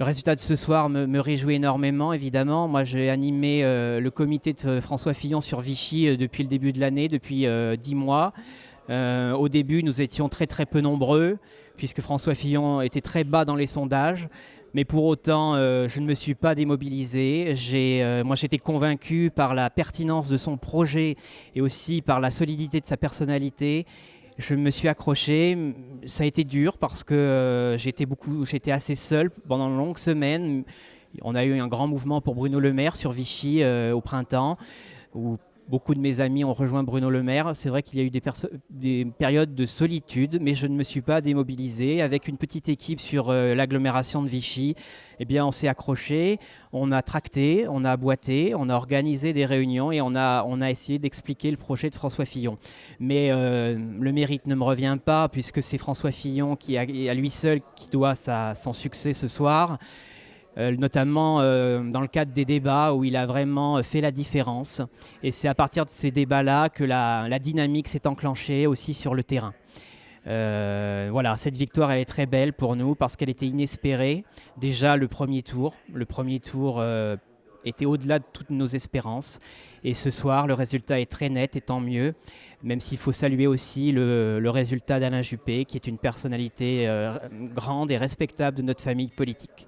Le résultat de ce soir me réjouit énormément, évidemment. Moi, j'ai animé le comité de François Fillon sur Vichy depuis le début de l'année, depuis 10 mois. Au début, nous étions très très peu nombreux, puisque François Fillon était très bas dans les sondages. Mais pour autant, je ne me suis pas démobilisé. Moi, j'étais convaincu par la pertinence de son projet et aussi par la solidité de sa personnalité. Je me suis accroché. Ça a été dur parce que j'étais assez seul pendant de longues semaines. On a eu un grand mouvement pour Bruno Le Maire sur Vichy au printemps, où beaucoup de mes amis ont rejoint Bruno Le Maire. C'est vrai qu'il y a eu des périodes de solitude, mais je ne me suis pas démobilisé. Avec une petite équipe sur l'agglomération de Vichy, eh bien, on s'est accroché, on a tracté, on a boité, on a organisé des réunions et on a essayé d'expliquer le projet de François Fillon. Mais le mérite ne me revient pas, puisque c'est François Fillon qui, à lui seul, qui doit son succès ce soir. Notamment dans le cadre des débats où il a vraiment fait la différence. Et c'est à partir de ces débats-là que la dynamique s'est enclenchée aussi sur le terrain. Voilà, cette victoire, elle est très belle pour nous parce qu'elle était inespérée. Déjà, le premier tour était au-delà de toutes nos espérances. Et ce soir, le résultat est très net et tant mieux. Même s'il faut saluer aussi le résultat d'Alain Juppé, qui est une personnalité grande et respectable de notre famille politique.